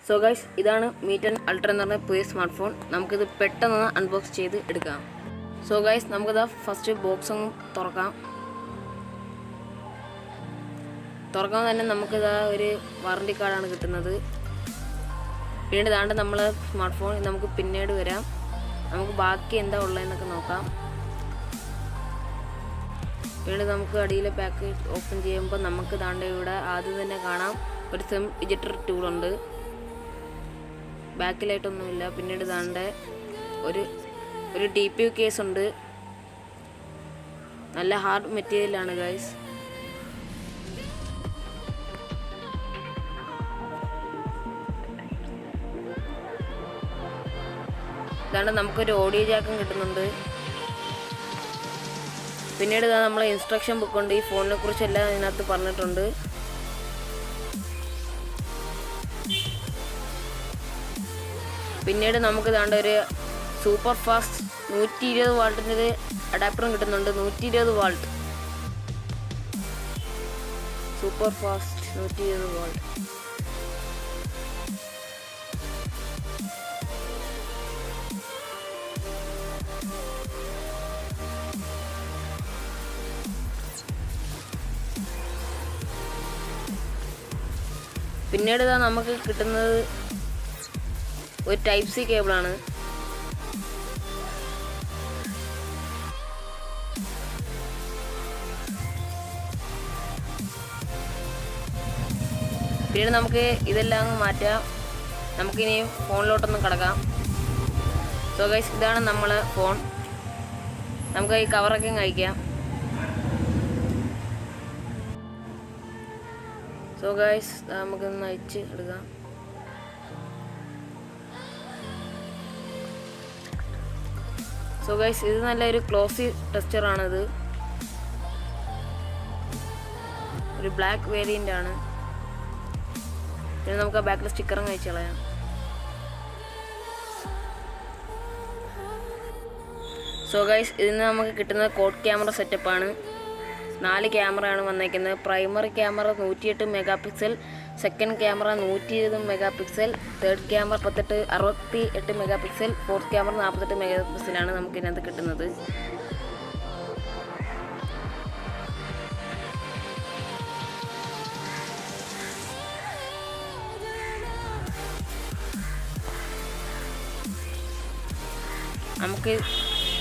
So guys, ഇതാണ് Mi 10 Ultra എന്ന് പറഞ്ഞ പുതിയ സ്മാർട്ട് ഫോൺ. നമുക്കിത് പെട്ടെന്ന് അൺബോക്സ് ചെയ്ത് എടുക്കാം. സോ ഗൈസ്, നമുക്കിതാ ഫസ്റ്റ് ബോക്സ് ഒന്ന് തുറക്കാം തന്നെ നമുക്കിതാ ഒരു വാറണ്ടി കാർഡാണ് കിട്ടുന്നത്. പിന്നീട് ഇതാണ്ട് നമ്മളെ സ്മാർട്ട് ഫോൺ നമുക്ക് പിന്നീട് വരാം. നമുക്ക് ബാക്കി എന്താ ഉള്ളതെന്നൊക്കെ നോക്കാം. പിന്നീട് നമുക്ക് അടിയിലെ പാക്ക് ഓപ്പൺ ചെയ്യുമ്പോൾ നമുക്ക് ഇതാണ്ട് ഇവിടെ ആദ്യം തന്നെ കാണാം ഒരു സിം ഇജക്ടർ ടൂളുണ്ട്. ബാക്കിലായിട്ടൊന്നുമില്ല. പിന്നീട് ഇതാണ്ട് ഒരു TPU കേസ് ഉണ്ട്. നല്ല ഹാർഡ് മെറ്റീരിയലാണ് ഗൈസ്. ഇതാണ്ട് നമുക്കൊരു ഓഡിയോ ജാക്കും കിട്ടുന്നുണ്ട്. പിന്നീട് ഇതാ നമ്മളെ ഇൻസ്ട്രക്ഷൻ ബുക്കുണ്ട്. ഈ ഫോണിനെ കുറിച്ചെല്ലാം ഇതിനകത്ത് പറഞ്ഞിട്ടുണ്ട്. പിന്നീട് നമുക്ക് ഇതാണ്ട് ഒരു സൂപ്പർ ഫാസ്റ്റ് 120 വാൾട്ടിൻ്റെ ഒരു അഡാപ്റ്ററും കിട്ടുന്നുണ്ട്. 120 വാൾട്ട് സൂപ്പർ ഫാസ്റ്റ് 120 വാൾട്ട്. പിന്നീട് ഇതാ നമുക്ക് കിട്ടുന്നത് ഒരു Type-C കേബിളാണ്. പിന്നീട് നമുക്ക് ഇതെല്ലാം അങ്ങ് മാറ്റാം. നമുക്കിനി ഫോണിലോട്ടൊന്നും കിടക്കാം. സോ ഗൈസ്, ഇതാണ് നമ്മളെ ഫോൺ. നമുക്ക് ഈ കവറൊക്കെ കഴിക്കാം. സോ ഗൈസ്, നമുക്കൊന്ന് അയച്ച് എടുക്കാം. സോ ഗൈസ്, ഇത് നല്ലൊരു ക്ലോസി ടെക്സ്ചറാണിത്. ഒരു ബ്ലാക്ക് വേരിയൻ്റ് ആണ്. പിന്നെ നമുക്ക് ആ ബാക്കിൽ സ്റ്റിക്കറും കഴിച്ച് കളയാം. സോ ഗൈസ്, ഇതിന് നമുക്ക് കിട്ടുന്നത് കോഡ് ക്യാമറ സെറ്റപ്പാണ്. 4 ക്യാമറയാണ് വന്നേക്കുന്നത്. Primary camera 108 megapixel, second camera 120 megapixel, third camera 68 megapixel, fourth camera 48 mega പിക്സലാണ് നമുക്ക് ഇതിനകത്ത് കിട്ടുന്നത്.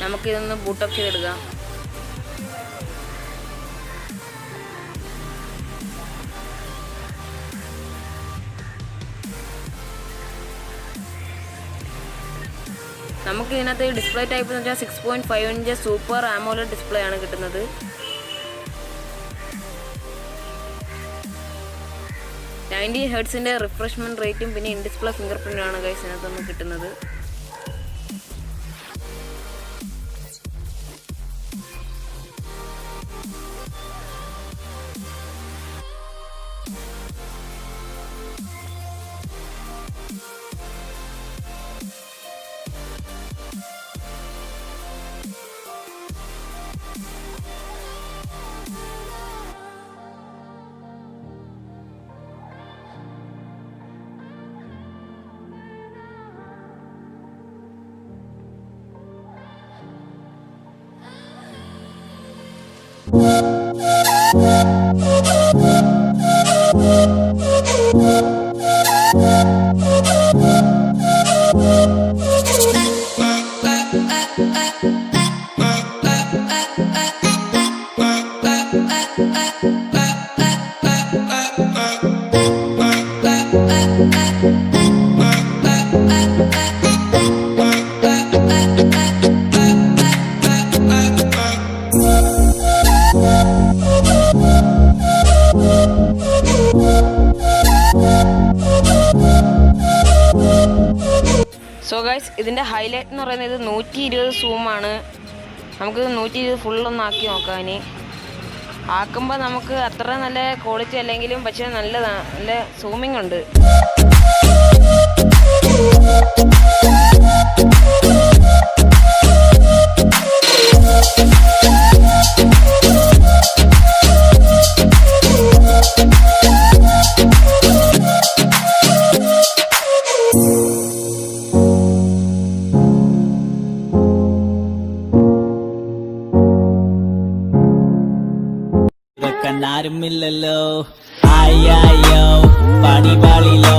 നമുക്കിതൊന്ന് ബൂട്ടപ്പ് ചെയ്തെടുക്കാം. നമുക്ക് ഇതിനകത്ത് ഡിസ്പ്ലേ ടൈപ്പ് എന്ന് വെച്ചാൽ 6.5 ഇഞ്ച് സൂപ്പർ AMOLED ഡിസ്പ്ലേ ആണ് കിട്ടുന്നത്. Hz റിഫ്രഷ്മെന്റ് റേറ്റും പിന്നെ ഇൻ ഡിസ്പ്ലേ ഫിംഗർ പ്രിന്റും ആണ് ഗൈസ് ഇതിനകത്ത് നമുക്ക് കിട്ടുന്നത്. സോ ഗൈസ്, ഇതിൻ്റെ ഹൈലൈറ്റ് എന്ന് പറയുന്നത് 120 സൂമാണ്. നമുക്ക് 120 ഫുള്ളൊന്ന് ആക്കി നോക്കാം. ഇനി ആക്കുമ്പോൾ നമുക്ക് അത്ര നല്ല ക്വാളിറ്റി അല്ലെങ്കിലും പക്ഷേ നല്ല സൂമിങ് ഉണ്ട്. ആരുമില്ലല്ലോ ആയ്യോ പണി പാളിലോ